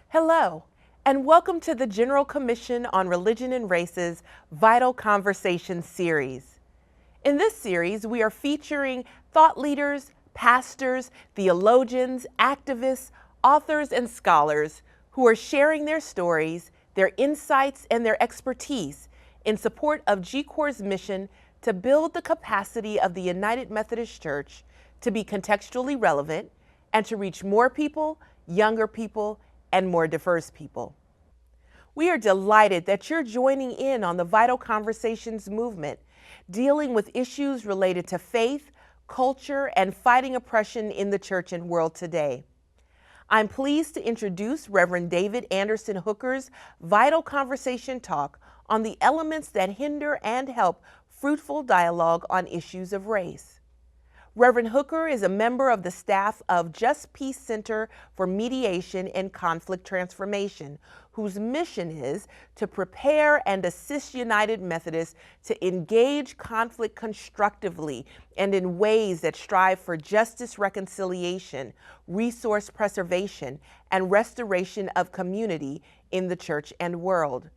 Hello, and welcome to the General Commission on Religion and Race's Vital Conversations series. In this series, we are featuring thought leaders, pastors, theologians, activists, authors, and scholars who are sharing their stories, their insights, and their expertise in support of GCOR's mission to build the capacity of the United Methodist Church to be contextually relevant and to reach more people, younger people, and more diverse people. We are delighted that you're joining in on the Vital Conversations movement, dealing with issues related to faith, culture, and fighting oppression in the church and world today. I'm pleased to introduce Reverend David Anderson Hooker's Vital Conversation talk on the elements that hinder and help fruitful dialogue on issues of race. Reverend Hooker is a member of the staff of Just Peace Center for Mediation and Conflict Transformation, whose mission is to prepare and assist United Methodists to engage conflict constructively and in ways that strive for justice, reconciliation, resource preservation, and restoration of community in the church and world.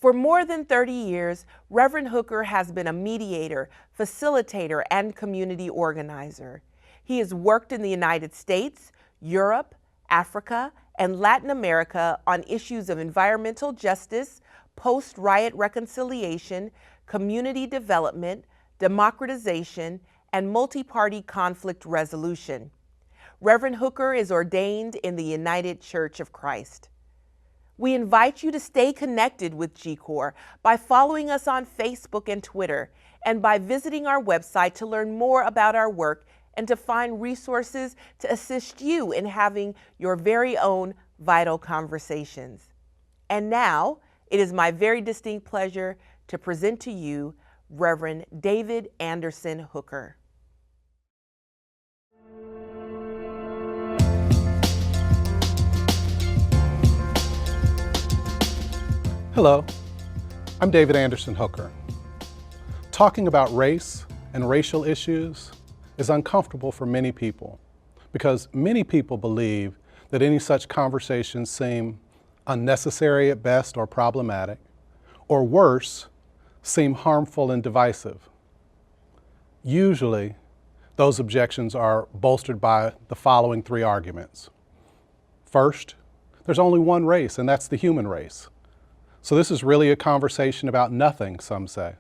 For more than 30 years, Reverend Hooker has been a mediator, facilitator, and community organizer. He has worked in the United States, Europe, Africa, and Latin America on issues of environmental justice, post-riot reconciliation, community development, democratization, and multi-party conflict resolution. Reverend Hooker is ordained in the United Church of Christ. We invite you to stay connected with GCOR by following us on Facebook and Twitter, and by visiting our website to learn more about our work and to find resources to assist you in having your very own vital conversations. And now, it is my very distinct pleasure to present to you Reverend David Anderson Hooker. Hello, I'm David Anderson Hooker. Talking about race and racial issues is uncomfortable for many people because many people believe that any such conversations seem unnecessary at best or problematic, or worse, seem harmful and divisive. Usually, those objections are bolstered by the following three arguments. First, there's only one race, and that's the human race. So this is really a conversation about nothing, some say.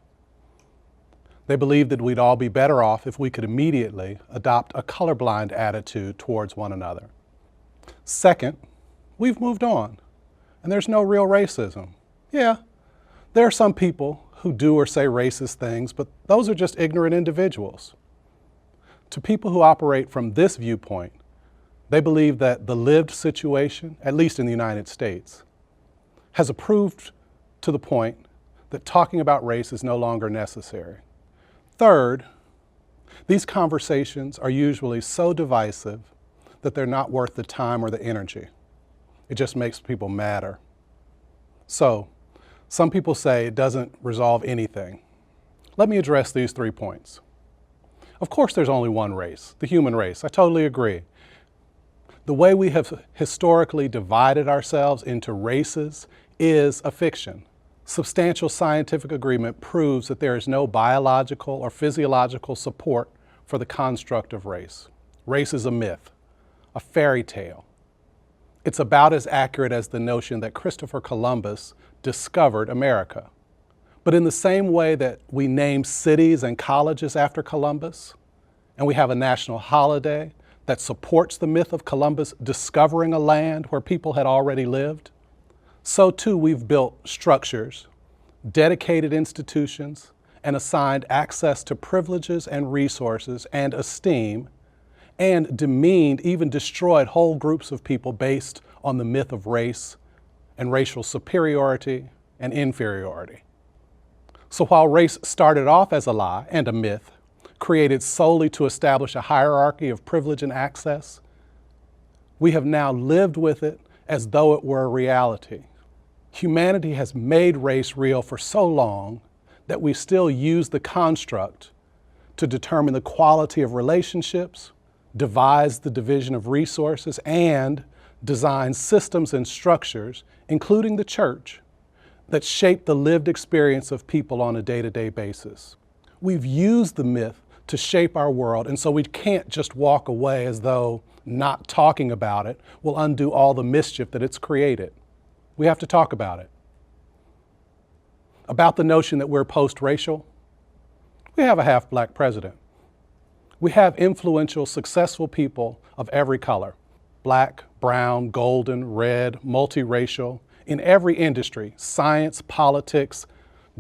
They believe that we'd all be better off if we could immediately adopt a colorblind attitude towards one another. Second, we've moved on, and there's no real racism. Yeah, there are some people who do or say racist things, but those are just ignorant individuals. To people who operate from this viewpoint, they believe that the lived situation, at least in the United States, has improved to the point that talking about race is no longer necessary. Third, these conversations are usually so divisive that they're not worth the time or the energy. It just makes people madder. So, some people say it doesn't resolve anything. Let me address these 3 points. Of course there's only one race, the human race. I totally agree. The way we have historically divided ourselves into races is a fiction. Substantial scientific agreement proves that there is no biological or physiological support for the construct of race. Race is a myth, a fairy tale. It's about as accurate as the notion that Christopher Columbus discovered America. But in the same way that we name cities and colleges after Columbus, and we have a national holiday that supports the myth of Columbus discovering a land where people had already lived, so too we've built structures, dedicated institutions, and assigned access to privileges and resources and esteem, and demeaned, even destroyed whole groups of people based on the myth of race and racial superiority and inferiority. So while race started off as a lie and a myth, created solely to establish a hierarchy of privilege and access, we have now lived with it as though it were a reality. Humanity has made race real for so long that we still use the construct to determine the quality of relationships, devise the division of resources, and designs systems and structures, including the church, that shape the lived experience of people on a day-to-day basis. We've used the myth to shape our world, and so we can't just walk away as though not talking about it will undo all the mischief that it's created. We have to talk about it. About the notion that we're post-racial, we have a half-black president. We have influential, successful people of every color, black, brown, golden, red, multiracial, in every industry, science, politics,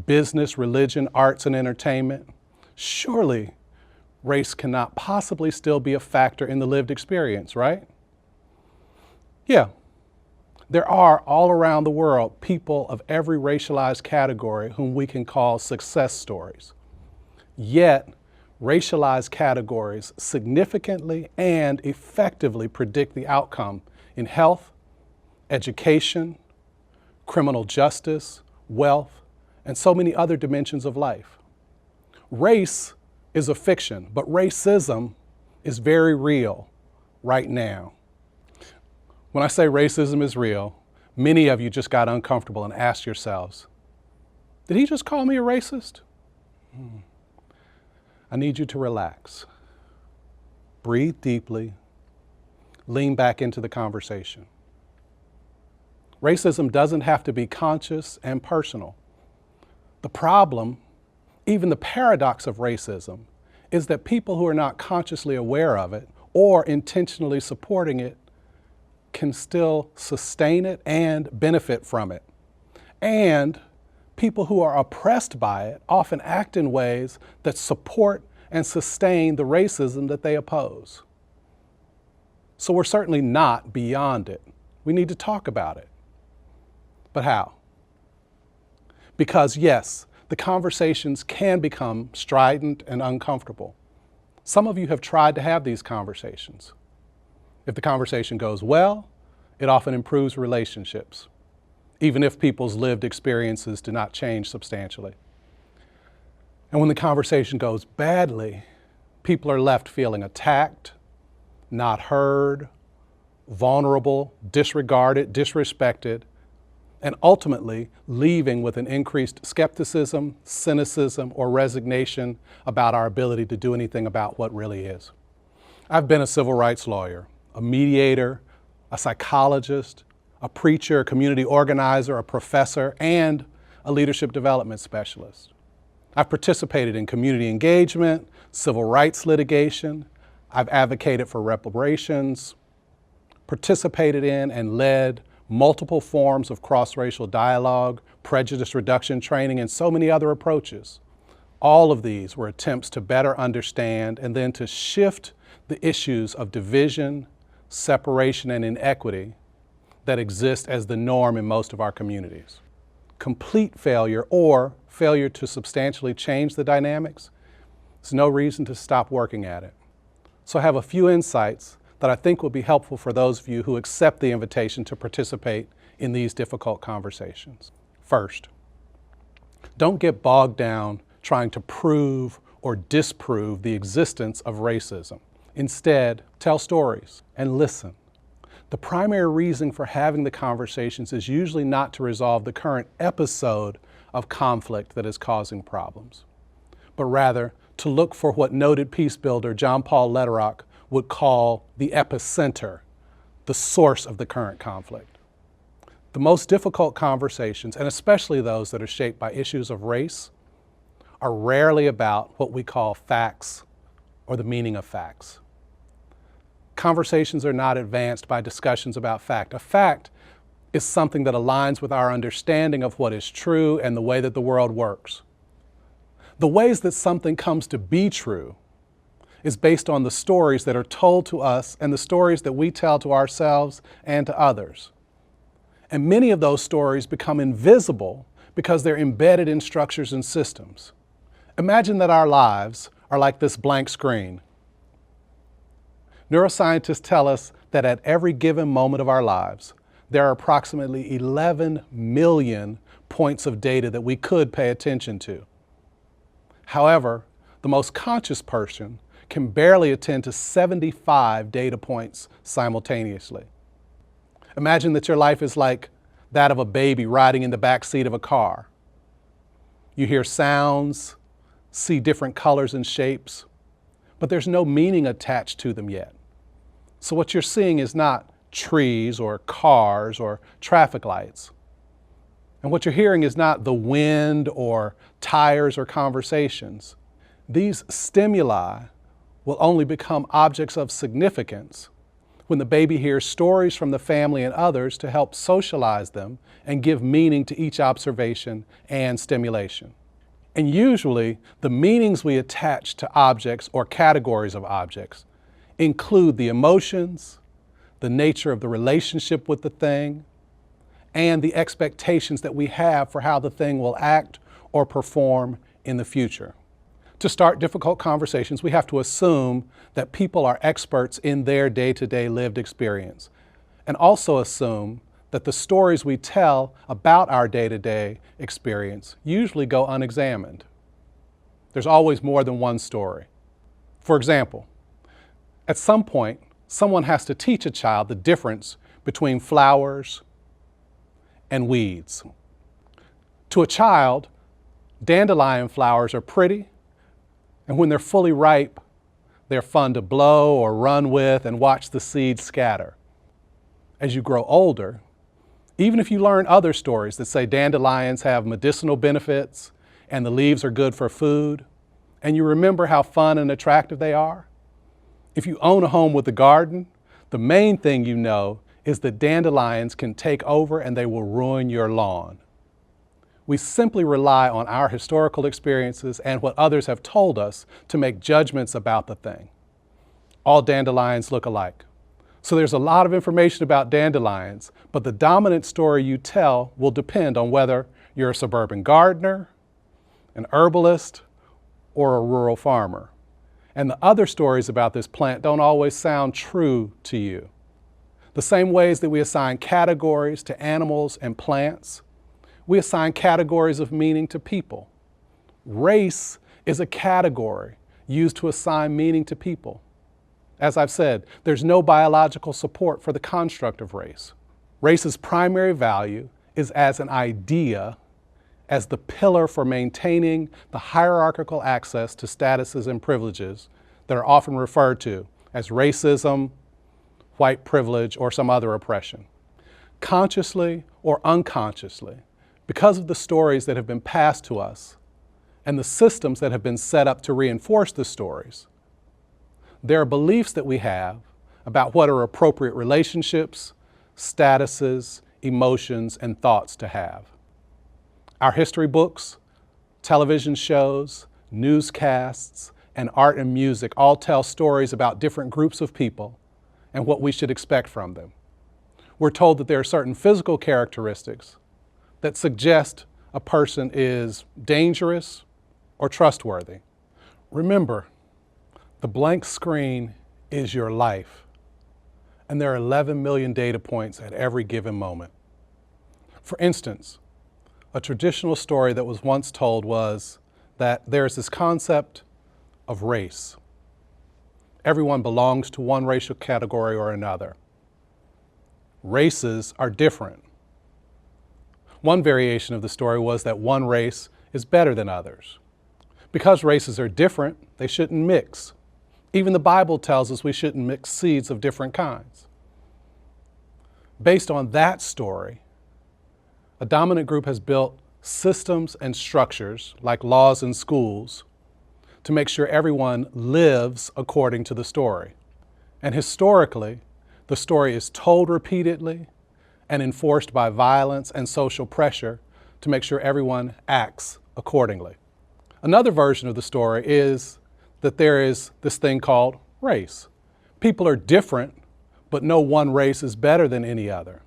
business, religion, arts, and entertainment. Surely, race cannot possibly still be a factor in the lived experience, right? Yeah. There are all around the world people of every racialized category whom we can call success stories. Yet, racialized categories significantly and effectively predict the outcome in health, education, criminal justice, wealth, and so many other dimensions of life. Race is a fiction, but racism is very real right now. When I say racism is real, many of you just got uncomfortable and asked yourselves, did he just call me a racist? I need you to relax. Breathe deeply. Lean back into the conversation. Racism doesn't have to be conscious and personal. The problem, even the paradox of racism, is that people who are not consciously aware of it or intentionally supporting it can still sustain it and benefit from it. And people who are oppressed by it often act in ways that support and sustain the racism that they oppose. So we're certainly not beyond it. We need to talk about it. But how? Because yes, the conversations can become strident and uncomfortable. Some of you have tried to have these conversations. If the conversation goes well, it often improves relationships, even if people's lived experiences do not change substantially. And when the conversation goes badly, people are left feeling attacked, not heard, vulnerable, disregarded, disrespected, and ultimately leaving with an increased skepticism, cynicism, or resignation about our ability to do anything about what really is. I've been a civil rights lawyer, a mediator, a psychologist, a preacher, a community organizer, a professor, and a leadership development specialist. I've participated in community engagement, civil rights litigation. I've advocated for reparations, participated in and led multiple forms of cross-racial dialogue, prejudice reduction training, and so many other approaches. All of these were attempts to better understand and then to shift the issues of division, separation, and inequity that exist as the norm in most of our communities. Complete failure or failure to substantially change the dynamics is no reason to stop working at it. So I have a few insights that I think will be helpful for those of you who accept the invitation to participate in these difficult conversations. First, don't get bogged down trying to prove or disprove the existence of racism. Instead, tell stories and listen. The primary reason for having the conversations is usually not to resolve the current episode of conflict that is causing problems, but rather to look for what noted peace builder John Paul Lederach would call the epicenter, the source of the current conflict. The most difficult conversations, and especially those that are shaped by issues of race, are rarely about what we call facts or the meaning of facts. Conversations are not advanced by discussions about fact. A fact is something that aligns with our understanding of what is true and the way that the world works. The ways that something comes to be true is based on the stories that are told to us and the stories that we tell to ourselves and to others. And many of those stories become invisible because they're embedded in structures and systems. Imagine that our lives are like this blank screen. Neuroscientists tell us that at every given moment of our lives, there are approximately 11 million points of data that we could pay attention to. However, the most conscious person can barely attend to 75 data points simultaneously. Imagine that your life is like that of a baby riding in the back seat of a car. You hear sounds, see different colors and shapes, but there's no meaning attached to them yet. So what you're seeing is not trees or cars or traffic lights. And what you're hearing is not the wind or tires or conversations. These stimuli will only become objects of significance when the baby hears stories from the family and others to help socialize them and give meaning to each observation and stimulation. And usually, the meanings we attach to objects or categories of objects include the emotions, the nature of the relationship with the thing, and the expectations that we have for how the thing will act or perform in the future. To start difficult conversations, we have to assume that people are experts in their day-to-day lived experience, and also assume that the stories we tell about our day-to-day experience usually go unexamined. There's always more than one story. For example, at some point, someone has to teach a child the difference between flowers and weeds. To a child, dandelion flowers are pretty, and when they're fully ripe, they're fun to blow or run with and watch the seeds scatter. As you grow older, even if you learn other stories that say dandelions have medicinal benefits and the leaves are good for food, and you remember how fun and attractive they are, if you own a home with a garden, the main thing you know is that dandelions can take over and they will ruin your lawn. We simply rely on our historical experiences and what others have told us to make judgments about the thing. All dandelions look alike. So there's a lot of information about dandelions, but the dominant story you tell will depend on whether you're a suburban gardener, an herbalist, or a rural farmer. And the other stories about this plant don't always sound true to you. The same ways that we assign categories to animals and plants, we assign categories of meaning to people. Race is a category used to assign meaning to people. As I've said, there's no biological support for the construct of race. Race's primary value is as an idea, as the pillar for maintaining the hierarchical access to statuses and privileges that are often referred to as racism, white privilege, or some other oppression. Consciously or unconsciously, because of the stories that have been passed to us and the systems that have been set up to reinforce the stories, there are beliefs that we have about what are appropriate relationships, statuses, emotions, and thoughts to have. Our history books, television shows, newscasts, and art and music all tell stories about different groups of people and what we should expect from them. We're told that there are certain physical characteristics that suggest a person is dangerous or trustworthy. Remember, the blank screen is your life, and there are 11 million data points at every given moment. For instance, a traditional story that was once told was that there's this concept of race. Everyone belongs to one racial category or another. Races are different. One variation of the story was that one race is better than others. Because races are different, they shouldn't mix. Even the Bible tells us we shouldn't mix seeds of different kinds. Based on that story, a dominant group has built systems and structures, like laws in schools, to make sure everyone lives according to the story. And historically, the story is told repeatedly and enforced by violence and social pressure to make sure everyone acts accordingly. Another version of the story is that there is this thing called race. People are different, but no one race is better than any other.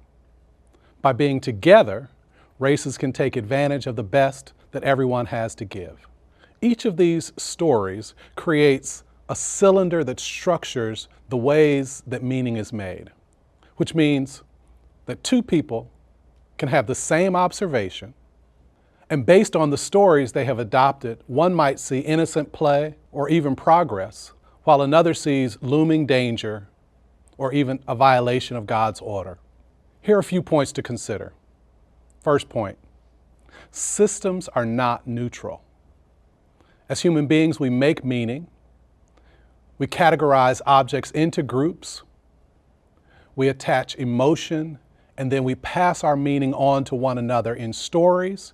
By being together, races can take advantage of the best that everyone has to give. Each of these stories creates a cylinder that structures the ways that meaning is made, which means that two people can have the same observation, and based on the stories they have adopted, one might see innocent play or even progress, while another sees looming danger or even a violation of God's order. Here are a few points to consider. First point, systems are not neutral. As human beings, we make meaning. We categorize objects into groups. We attach emotion, and then we pass our meaning on to one another in stories,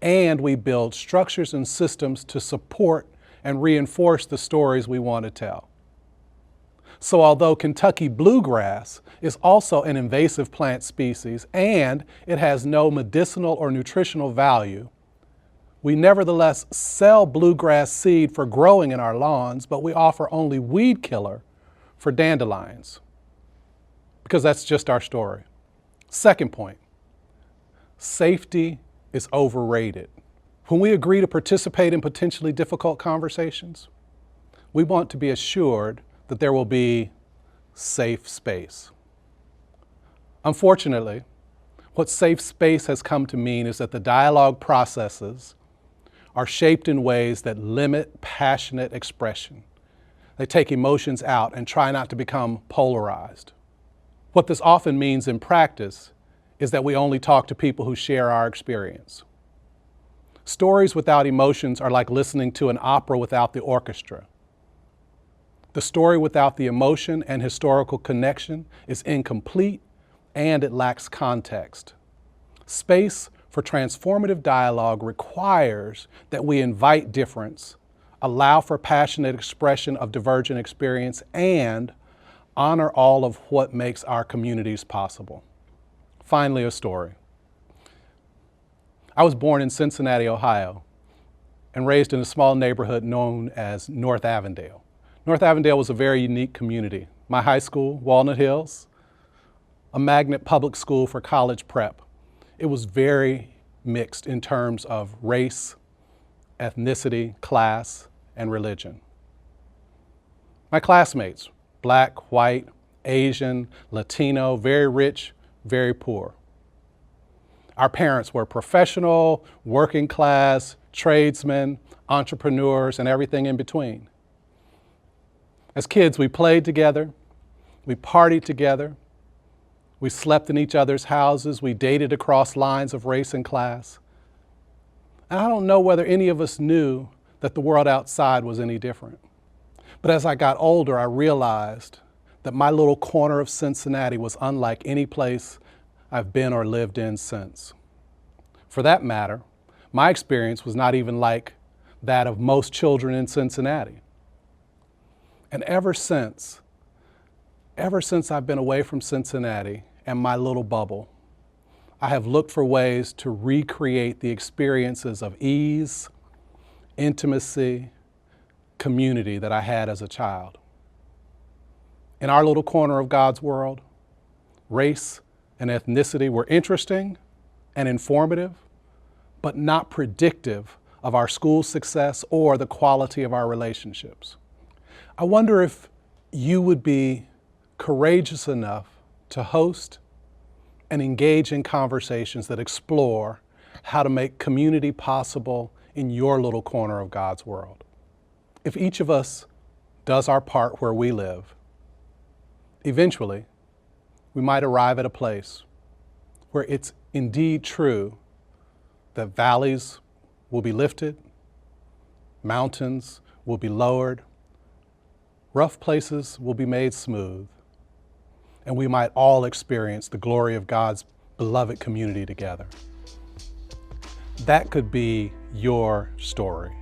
and we build structures and systems to support and reinforce the stories we want to tell. So although Kentucky bluegrass is also an invasive plant species and it has no medicinal or nutritional value, we nevertheless sell bluegrass seed for growing in our lawns, but we offer only weed killer for dandelions, because that's just our story. Second point, safety is overrated. When we agree to participate in potentially difficult conversations, we want to be assured that there will be safe space. Unfortunately, what safe space has come to mean is that the dialogue processes are shaped in ways that limit passionate expression. They take emotions out and try not to become polarized. What this often means in practice is that we only talk to people who share our experience. Stories without emotions are like listening to an opera without the orchestra. The story without the emotion and historical connection is incomplete, and it lacks context. Space for transformative dialogue requires that we invite difference, allow for passionate expression of divergent experience, and honor all of what makes our communities possible. Finally, a story. I was born in Cincinnati, Ohio, and raised in a small neighborhood known as North Avondale. North Avondale was a very unique community. My high school, Walnut Hills, a magnet public school for college prep. It was very mixed in terms of race, ethnicity, class, and religion. My classmates, black, white, Asian, Latino, very rich, very poor. Our parents were professional, working class, tradesmen, entrepreneurs, and everything in between. As kids, we played together, we partied together, we slept in each other's houses, we dated across lines of race and class. And I don't know whether any of us knew that the world outside was any different. But as I got older, I realized that my little corner of Cincinnati was unlike any place I've been or lived in since. For that matter, my experience was not even like that of most children in Cincinnati. And ever since I've been away from Cincinnati and my little bubble, I have looked for ways to recreate the experiences of ease, intimacy, community that I had as a child. In our little corner of God's world, race and ethnicity were interesting and informative, but not predictive of our school success or the quality of our relationships. I wonder if you would be courageous enough to host and engage in conversations that explore how to make community possible in your little corner of God's world. If each of us does our part where we live, eventually we might arrive at a place where it's indeed true that valleys will be lifted, mountains will be lowered, rough places will be made smooth, and we might all experience the glory of God's beloved community together. That could be your story.